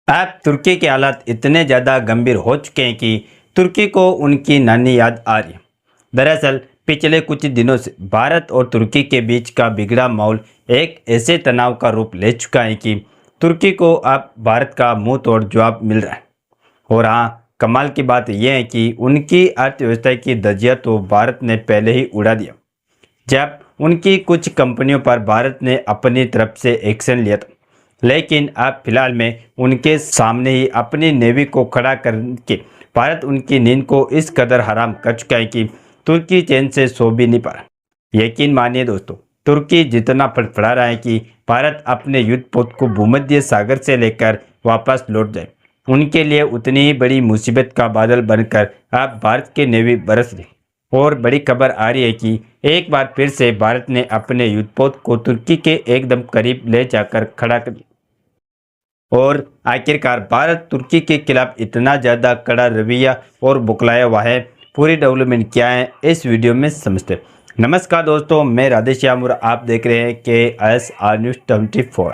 अब तुर्की के हालात इतने ज़्यादा गंभीर हो चुके हैं कि तुर्की को उनकी नानी याद आ रही है। दरअसल पिछले कुछ दिनों से भारत और तुर्की के बीच का बिगड़ा माहौल एक ऐसे तनाव का रूप ले चुका है कि तुर्की को अब भारत का मुंह तोड़ जवाब मिल रहा है। और हाँ, कमाल की बात यह है कि उनकी अर्थव्यवस्था की धज्जियां तो भारत ने पहले ही उड़ा दिया जब उनकी कुछ कंपनियों पर भारत ने अपनी तरफ से एक्शन लिया था। लेकिन अब फिलहाल में उनके सामने ही अपनी नेवी को खड़ा करके भारत उनकी नींद को इस कदर हराम कर चुका है कि तुर्की चैन से सो भी नहीं पा रहा। यकीन मानिए दोस्तों, तुर्की जितना फड़फड़ा रहा है कि भारत अपने युद्ध पोत को भूमध्य सागर से लेकर वापस लौट जाए, उनके लिए उतनी ही बड़ी मुसीबत का बादल बनकर अब भारत के नेवी बरस रही। और बड़ी खबर आ रही है कि एक बार फिर से भारत ने अपने युद्धपोत को तुर्की के एकदम करीब ले जाकर खड़ा कर दिया। और आखिरकार भारत तुर्की के खिलाफ इतना ज़्यादा कड़ा रवैया और बुकलाया हुआ है। पूरी डेवलपमेंट क्या है इस वीडियो में समझते हैं। नमस्कार दोस्तों, मैं राधेश्याम और आप देख रहे हैं KSR News 24।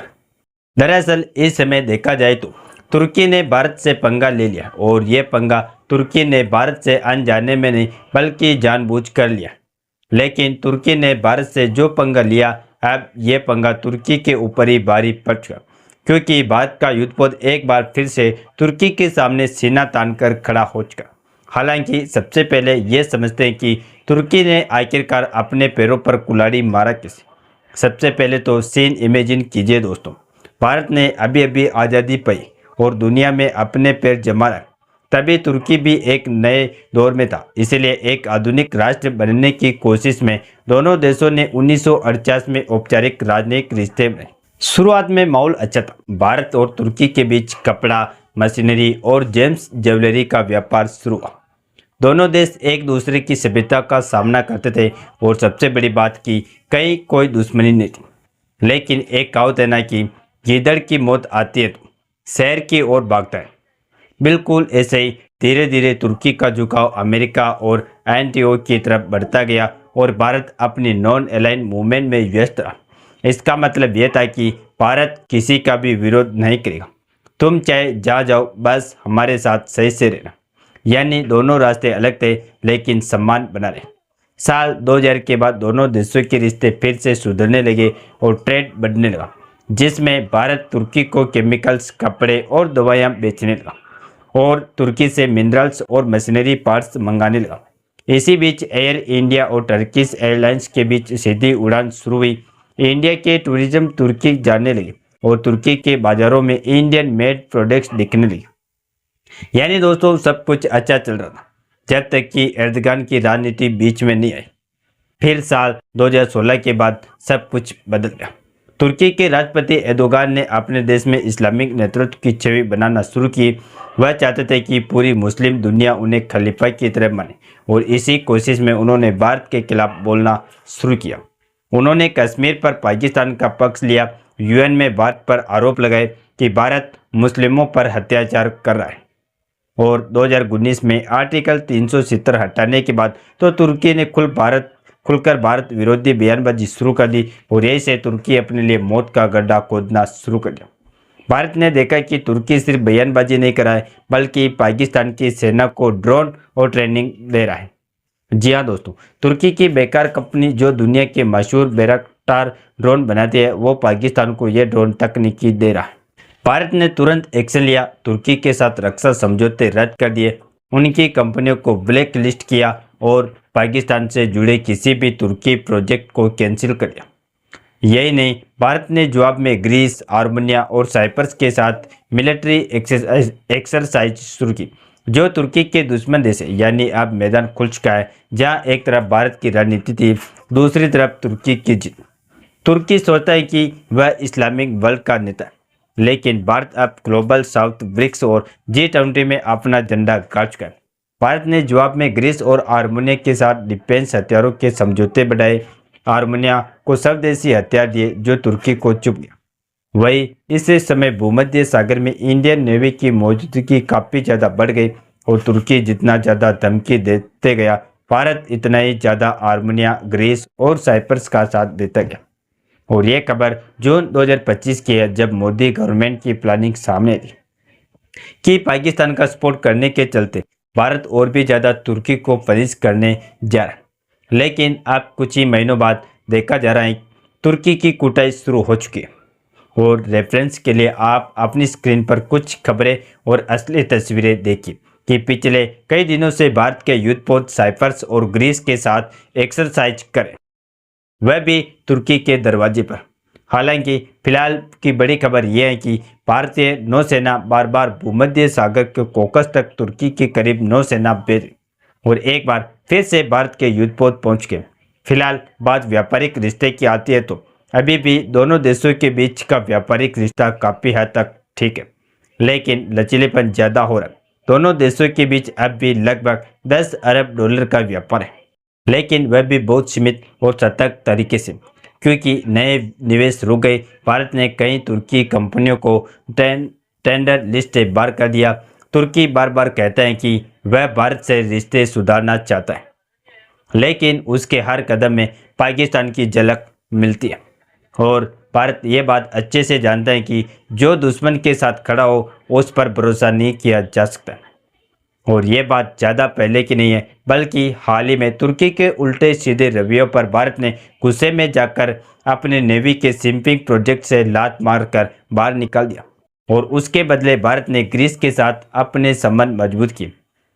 दरअसल इस समय देखा जाए तो तुर्की ने भारत से पंगा ले लिया और ये पंगा तुर्की ने भारत से अनजाने में नहीं बल्कि जानबूझकर लिया। लेकिन तुर्की ने भारत से जो पंगा लिया, अब ये पंगा तुर्की के ऊपर ही भारी पड़ चुका, क्योंकि भारत का युद्धपोत एक बार फिर से तुर्की के सामने सीना तानकर खड़ा हो चुका। हालांकि सबसे पहले ये समझते हैं कि तुर्की ने आखिरकार अपने पैरों पर कुल्हाड़ी मारा कैसे। सबसे पहले तो सीन इमेजिन कीजिए दोस्तों, भारत ने अभी अभी आज़ादी पाई और दुनिया में अपने पैर जमा रखे। तभी तुर्की भी एक नए दौर में था, इसलिए एक आधुनिक राष्ट्र बनने की कोशिश में दोनों देशों ने 1948 में औपचारिक राजनयिक रिश्ते बनाए। शुरुआत में माहौल अच्छा था। भारत और तुर्की के बीच कपड़ा, मशीनरी और जेम्स ज्वेलरी का व्यापार शुरू हुआ। दोनों देश एक दूसरे की सभ्यता का सामना करते थे और सबसे बड़ी बात की कहीं कोई दुश्मनी नहीं थी। लेकिन एक कहावत है ना कि गीदड़ की मौत आती है तो शहर की ओर भागता है। बिल्कुल ऐसे ही धीरे धीरे तुर्की का झुकाव अमेरिका और एंटीओ की तरफ बढ़ता गया और भारत अपनी नॉन अलाइन मूवमेंट में व्यस्त रहा। इसका मतलब यह था कि भारत किसी का भी विरोध नहीं करेगा, तुम चाहे जा जाओ, बस हमारे साथ सही से रहना। यानी दोनों रास्ते अलग थे लेकिन सम्मान बना रहे। साल 2000 के बाद दोनों देशों के रिश्ते फिर से सुधरने लगे और ट्रेड बढ़ने लगा, जिसमें भारत तुर्की को केमिकल्स, कपड़े और दवाइयाँ बेचने लगा और तुर्की से मिनरल्स और मशीनरी पार्ट्स मंगाने लगा। इसी बीच एयर इंडिया और टर्किश एयरलाइंस के बीच सीधी उड़ान शुरू हुई। इंडिया के टूरिज्म तुर्की जाने लगे और तुर्की के बाजारों में इंडियन मेड प्रोडक्ट्स दिखने लगे। यानी दोस्तों सब कुछ अच्छा चल रहा था जब तक कि एर्दोगान की राजनीति बीच में नहीं आई। फिर साल 2016 के बाद सब कुछ बदल गया। तुर्की के राष्ट्रपति एर्दोगान ने अपने देश में इस्लामिक नेतृत्व की छवि बनाना शुरू की। वह चाहते थे कि पूरी मुस्लिम दुनिया उन्हें खलीफा की तरह माने और इसी कोशिश में उन्होंने भारत के खिलाफ बोलना शुरू किया। उन्होंने कश्मीर पर पाकिस्तान का पक्ष लिया, UN में भारत पर आरोप लगाए कि भारत मुस्लिमों पर अत्याचार कर रहा है। और 2019 में आर्टिकल 370 हटाने के बाद तो तुर्की ने खुलकर भारत विरोधी बयानबाजी शुरू कर दी और यही से तुर्की अपने लिए मौत का गड्ढा खोदना शुरू कर दिया। भारत ने देखा कि तुर्की सिर्फ बयानबाजी नहीं कर रहा है बल्कि पाकिस्तान की सेना को ड्रोन और ट्रेनिंग दे रहा है। जी हाँ दोस्तों, तुर्की की बेकार कंपनी जो दुनिया के मशहूर बैरक्टार ड्रोन बनाती है, वो पाकिस्तान को ये ड्रोन तकनीकी दे रहा है। भारत ने तुरंत एक्शन लिया, तुर्की के साथ रक्षा समझौते रद्द कर दिए, उनकी कंपनियों को ब्लैक लिस्ट किया और पाकिस्तान से जुड़े किसी भी तुर्की प्रोजेक्ट को कैंसिल कर दिया। यही नहीं, भारत ने जवाब में ग्रीस, आर्मेनिया और साइप्रस के साथ मिलिट्री एक्सरसाइज शुरू की, जो तुर्की के दुश्मन देश है। यानी अब मैदान खुल चुका है, जहां एक तरफ भारत की रणनीति थी, दूसरी तरफ तुर्की की जीत। तुर्की सोचता है कि वह इस्लामिक वर्ल्ड का नेता है, लेकिन भारत अब ग्लोबल साउथ, ब्रिक्स और G20 में अपना झंडा गाड़ चुका है। भारत ने जवाब में ग्रीस और आर्मेनिया के साथ डिफेंस हथियारों के समझौते बढ़ाए, आर्मेनिया को स्वदेशी हथियार दिए जो तुर्की को चुप गया। वही इस समय भूमध्य सागर में इंडियन नेवी की मौजूदगी काफ़ी ज़्यादा बढ़ गई और तुर्की जितना ज़्यादा धमकी देते गया, भारत इतना ही ज़्यादा आर्मेनिया, ग्रीस और साइप्रस का साथ देता गया। और ये खबर जून 2025 की है, जब मोदी गवर्नमेंट की प्लानिंग सामने थी। कि पाकिस्तान का सपोर्ट करने के चलते भारत और भी ज़्यादा तुर्की को पनिश करने जा रहा है। लेकिन अब कुछ ही महीनों बाद देखा जा रहा है तुर्की की कुटाई शुरू हो चुकी है। और रेफरेंस के लिए आप अपनी स्क्रीन पर कुछ खबरें और असली तस्वीरें देखिए कि पिछले कई दिनों से भारत के युद्धपोत साइप्रस और ग्रीस के साथ एक्सरसाइज करें, वह भी तुर्की के दरवाजे पर। हालांकि फिलहाल की बड़ी खबर यह है कि भारतीय नौसेना बार बार भूमध्य सागर के कोकस तक तुर्की के करीब नौसेना भेज और एक बार फिर से भारत के युद्धपोत पहुंच गए। फिलहाल बात व्यापारिक रिश्ते की आती है तो अभी भी दोनों देशों के बीच का व्यापारिक रिश्ता काफ़ी हद तक ठीक है, लेकिन लचीलेपन ज़्यादा हो रहा है। दोनों देशों के बीच अब भी लगभग 10 अरब डॉलर का व्यापार है, लेकिन वह भी बहुत सीमित और सतर्क तरीके से, क्योंकि नए निवेश रुक गए। भारत ने कई तुर्की कंपनियों को टेंडर लिस्ट से बाहर कर दिया। तुर्की बार बार कहता है कि वह भारत से रिश्ते सुधारना चाहता है, लेकिन उसके हर कदम में पाकिस्तान की झलक मिलती है। और भारत ये बात अच्छे से जानता है कि जो दुश्मन के साथ खड़ा हो उस पर भरोसा नहीं किया जा सकता। और ये बात ज़्यादा पहले की नहीं है, बल्कि हाल ही में तुर्की के उल्टे सीधे रवैयों पर भारत ने गुस्से में जाकर अपने नेवी के सिंपिंग प्रोजेक्ट से लात मारकर बाहर निकाल दिया और उसके बदले भारत ने ग्रीस के साथ अपने संबंध मजबूत किए।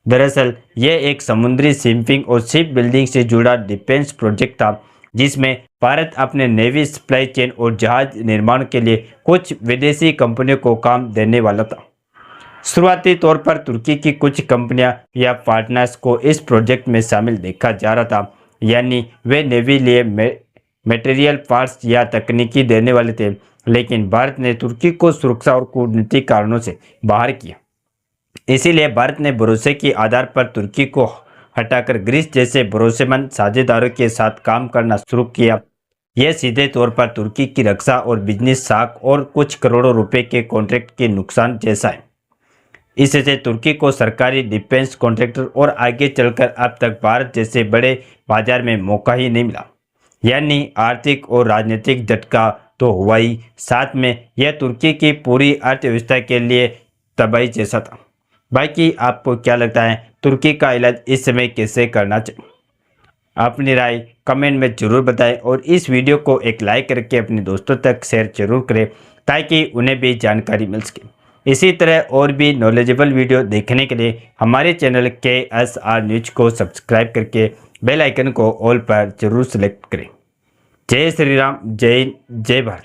दरअसल यह एक समुद्री सिंपिंग और शिप बिल्डिंग से जुड़ा डिफेंस प्रोजेक्ट था, जिसमें भारत अपने नेवी सप्लाई चेन और जहाज निर्माण के लिए कुछ विदेशी कंपनियों को काम देने वाला था। शुरुआती तौर पर तुर्की की कुछ कंपनियां या पार्टनर्स को इस प्रोजेक्ट में शामिल देखा जा रहा था, यानी वे नेवी लिए मटेरियल पार्ट्स या तकनीकी देने वाले थे। लेकिन भारत ने तुर्की को सुरक्षा और कूटनीतिक कारणों से बाहर किया। इसीलिए भारत ने भरोसे के आधार पर तुर्की को हटाकर ग्रीस जैसे भरोसेमंद साझेदारों के साथ काम करना शुरू किया। यह सीधे तौर पर तुर्की की रक्षा और बिजनेस साख और कुछ करोड़ों रुपए के कॉन्ट्रैक्ट के नुकसान जैसा है। इससे तुर्की को सरकारी डिफेंस कॉन्ट्रैक्टर और आगे चलकर अब तक भारत जैसे बड़े बाजार में मौका ही नहीं मिला। यानी आर्थिक और राजनीतिक झटका तो हुआ ही, साथ में यह तुर्की की पूरी अर्थव्यवस्था के लिए तबाही जैसा था। बाकी आपको क्या लगता है, तुर्की का इलाज इस समय कैसे करना चाहिए? अपनी राय कमेंट में ज़रूर बताएं और इस वीडियो को एक लाइक करके अपने दोस्तों तक शेयर जरूर करें ताकि उन्हें भी जानकारी मिल सके। इसी तरह और भी नॉलेजेबल वीडियो देखने के लिए हमारे चैनल KSR न्यूज को सब्सक्राइब करके बेल आइकन को ऑल पर जरूर सेलेक्ट करें। जय श्री राम, जय जय भारत।